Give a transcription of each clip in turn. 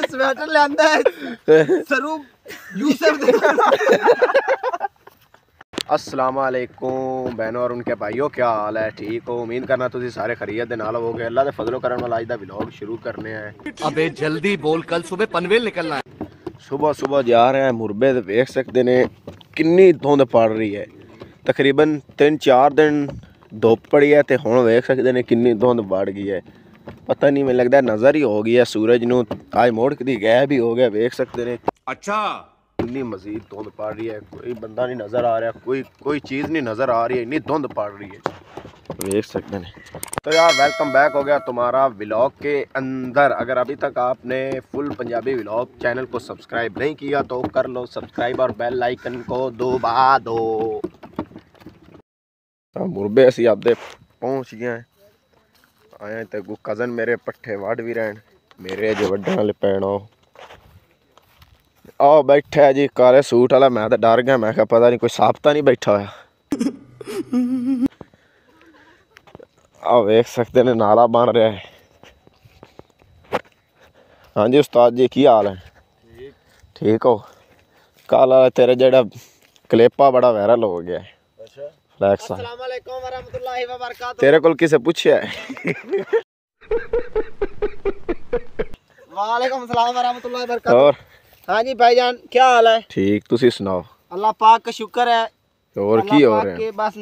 Sweater लेंदा है स्वरूप यूसुफ दे। अस्सलाम वालेकुम बहनों और उनके भाइयों, क्या हाल है? ठीक हो? उम्मीद करना तुसी सारे खैरियत दे नाल होगे। अल्लाह दे फजलो करम नाल अज दा व्लॉग शुरू करने हैं। अबे जल्दी बोल, कल सुबह पनवेल निकलना है। सुबह सुबह जा रहे हैं मुरबे। देख सकते ने किन्नी धुंध पड़ रही है। तकरीबन 3-4 दिन धुप पड़ी है तो हुण वेख सकते ने किन्नी धुंध बढ़ गई है। पता नहीं, मैनूं लगदा नज़र ही हो गई है सूरज नूं। आज मोड़ कदी गायब ही हो गया। वेख सकते ने अच्छा इन्नी मजीद धुंध पड़ रही है। कोई बंदा नहीं नज़र आ रहा, कोई चीज़ नहीं नज़र आ रही है, इन्नी धुंध पड़ रही है। देख सकते हैं। तो यार वेलकम बैक हो गया तुम्हारा व्लॉग के अंदर। अगर अभी तक आपने फुल पंजाबी व्लॉग चैनल को सब्सक्राइब नहीं किया तो कर लो सब्सक्राइब और बेल आइकन को दबा दो। मुरबे असी आपदे पहुँच गए हैं। आए तो कज़न मेरे पट्ठे वढ़ भी रहे मेरे जो वड्डण वाले पैण आओ बैठा है जी काले सूट वाला। मैं तो डर गया, मैं क्या पता नहीं कोई साबता नहीं बैठा होया। आओ वेख सकते ने नाला बन रहा है। हाँ जी उस्ताद जी की हाल है? ठीक हो? कल तेरा जेड़ा क्लिपा बड़ा वायरल हो गया है। अस्सलाम वालेकुम वरहमतुल्लाहि व बरकातहू। तेरे को किसे पूछा है? वालेकुम अस्सलाम वरहमतुल्लाहि व बरकातहू। और हाँ जी भाईजान क्या हाल है? ठीक, तुसी सुनाओ। अल्लाह पाक का शुक्र है। और की हो रहे हैं? बस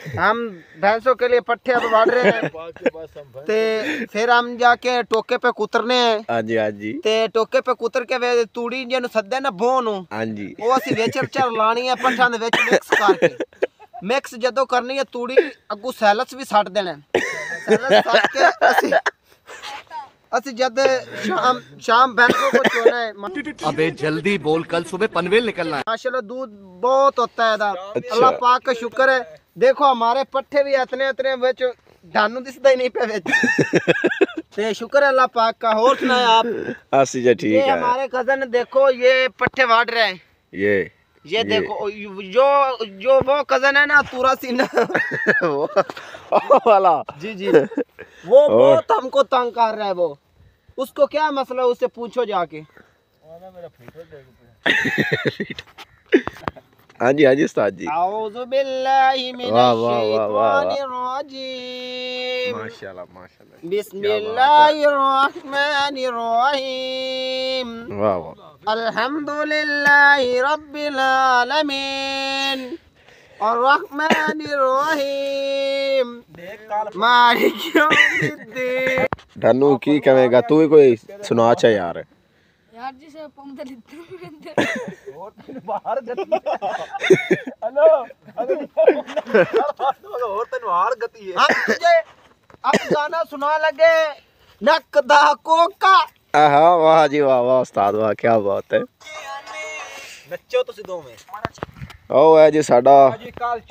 हम भैंसों के लिए पट्ठे अब वाड़ रहे हैं ते फिर हम जाके टोके पे कुतरने हैं। हाँ जी हाँ जी। ते टोके पे कुतर के वे तूड़ी जिन्नू सद्दे ना भों नू, हाँ जी वो असी विच चर लानी है पट्ठां दे विच मिक्स करके। मिक्स जदों करनी है तूड़ी अगू सैलस भी सट देना। सैलस सट के असी जद शाम भैंसों को चोना है। अबे जल्दी बोल, कल सुबह पनवेल निकलना है। माशाल्लाह दूध बहुत होता है इधर। अल्लाह पाक का शुक्र है। देखो हमारे पट्ठे भी इतने विच धानू दिसदा ही नहीं पे विच। ते शुक्र है अल्लाह पाक का। और सुनाए आप? आसी जी ठीक ये है। हमारे कजन देखो ये पट्ठे वाड़ रहे हैं। ये देखो जो वो कजन है ना तुरा सीना वो वाला जी जी वो बहुत हमको तंग कर रहा है। वो उसको क्या मसला है उससे पूछो जाके। हाँ जी हाँ जी उस्ताद जी। औज़ु बिल्लाहि मिनश्शैतानिर्रजीम। माशाल्लाह माशाल्लाह। बिस्मिल्लाहिर्रहमानिर्रहीम। वाह वाह। अल्हम्दुलिल्लाहि रब्बिल आलमीन अर्रहमानिर्रहीम मालिक यौमिद्दीन। धनु की कहेगा तू ही कोई सुना चा यार जी से पंप लिखते और दिन बाहर गति हेलो और दिन बाहर गति है। हम तुझे अब गाना सुना लगे नक दा कोका। हाँ वाह जी वाह वाह उस्ताद वाह, क्या बात है। नच्चो तुसी दो में। ओ है जी साडा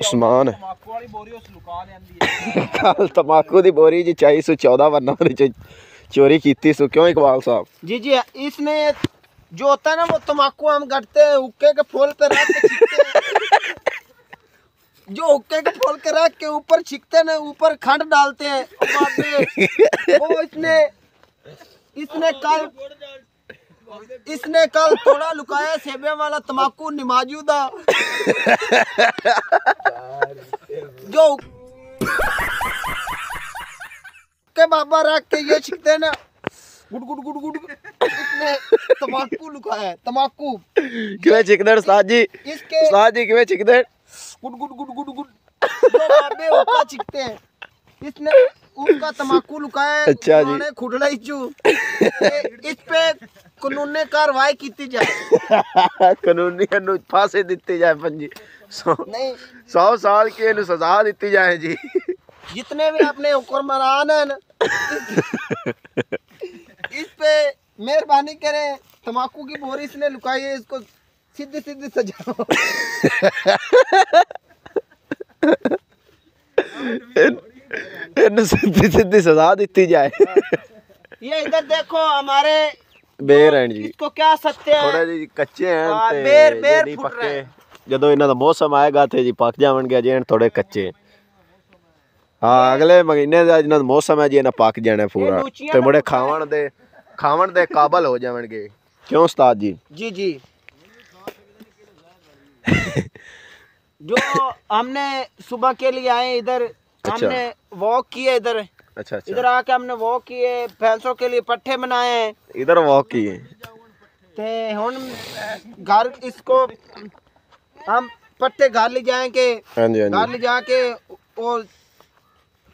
उस्मान। तमाकू वाली बोरी उस लुका लेंदी है। कल तमाकू दी बोरी जी 414 वरना चोरी की थी। सो क्यों इकबाल साहब? जी जी इसने जो होता है ना वो तमाकू हम गढ़ते हैं हुक्के के फूल पे रख के छिकते हैं। जो हुक्के के फूल के रख के ऊपर छिकते हैं ना, ऊपर खंड डालते हैं बाद में वो इसने कल थोड़ा लुकाया सेबे वाला तमाकू निमाजूदा जो के बाबा रख के ये छिकते हैं ना गुड गुड गुड गुड। इसने तमाकू लुकाया है। तमाकू किवे छिकदड़ उस्ताद जी? इसके उस्ताद जी किवे छिकदड़? Good good good good good जो बाबे हुक्का छिकते हैं इसने उनका तमाकू लुकाया है। अच्छा जी। पुराने खुडला इचू इस पे कानूनी कार्रवाई की जाए। कानूनी फांसी दी जाए। 100 नहीं साल की सजा दी जाए जी। जितने भी अपने हुक्मरान हैं ना इस पे मेहरबानी करें। तमाकू की बोरी इसने लुकाई है, इसको सीधी सीधी सजा। सीधी सीधी सजा दी जाए। ये इधर देखो हमारे बेर हैं जी। इसको क्या सत्य है थोड़े जी कच्चे हैं ते बेर नहीं फुट रहे पक्के। जदों इन्हां दा मौसम आएगा थे जी पक जावणगे। जे थोड़े कच्चे हाँ अगले महीने ਦਾ ਜਿੰਨਾ ਮੌਸਮ ਹੈ ਜੀ ਇਹਨਾਂ ਪੱਕ ਜਾਣਾ ਪੂਰਾ ਲੂਚੀਆਂ ਤੇ ਦਾ ਮੁੜੇ ਖਾਵਣ ਦੇ ਕਾਬਲ ਹੋ ਜਾਣਗੇ क्यों उस्ताद जी जी जी जो हमने सुबह के लिए आए इधर हमने वॉक किए इधर अच्छा इधर आके हमने वॉक किए भैंसों के लिए पट्ठे बनाए हैं इधर वॉक किए ते हुन घर इसको हम पट्टे घर ले जाएंगे हाँ जी हाँ घर ले जाके वो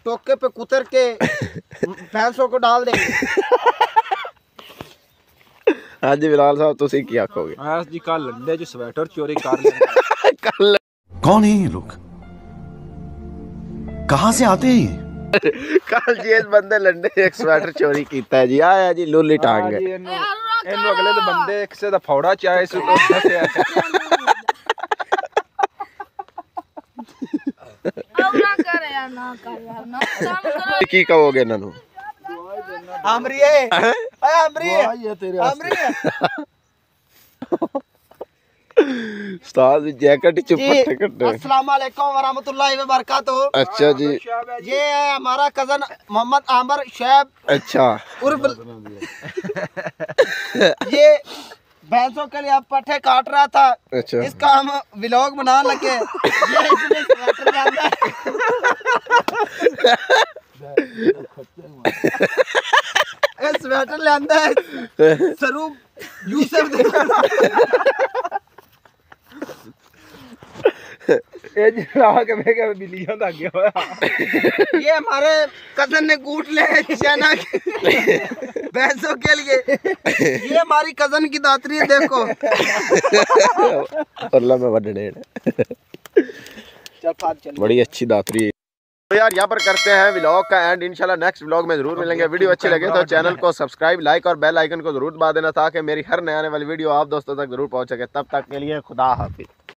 टोके पे कुतर के भैंसों को डाल देंगे हाँ जी बिलाल साहब तुसी की आखोगे आज जी कल लंडे जो स्वेटर चोरी कर लिया कल कौन है ये लोग कहाँ से आते हैं ये कल जी इस बंदे लंडे एक स्वेटर चोरी कीता है जी आया जी लूली टांग जी है ਇਹਨੂੰ ਅਗਲੇ ਦੇ ਬੰਦੇ ਕਿਸੇ ਦਾ ਫੌੜਾ ਚਾਹੇ ਸੀ ਤੋਂ ਦੱਸਿਆ ना कर यार ना काम करो की कहोगे इन्हों हमरी है हमरी है उस्ताद जैकेट जी चुपटे कट्टे अस्सलाम वालेकुम वरहमतुल्लाहि व बरकातहू अच्छा जी ये है हमारा कजन मोहम्मद आमर शैब अच्छा उर्फ ये भैंसों के लिए अब पट्टे काट रहा था अच्छा इसका हम व्लॉग बना लगे ये इसने स्वेटर बांधा है स्वेटर लांदा है स्वरूप यूसुफ ਇਹ ਜਿਹੜਾ ਕੇ ਵੇਖ ਕੇ ਬਿੱਲੀਆਂ ਦਾ ਅੱਗੇ ਹੋਇਆ ये हमारे कजन ने कूट ले शहना भैंसों के लिए ये हमारी कजन की दातरी है देखो अल्लाह में वडड़े चल फाद चल बड़ी अच्छी दातरी है तो यार यहाँ पर करते हैं व्लॉग का एंड इंशाल्लाह नेक्स्ट व्लॉग में जरूर मिलेंगे वीडियो अच्छी लगे तो चैनल को सब्सक्राइब लाइक और बेल आइकन को जरूर दबा देना ताकि मेरी हर नए आने वाली वीडियो आप दोस्तों तक जरूर पहुंच सके तब तक के लिए खुदा हाफिज।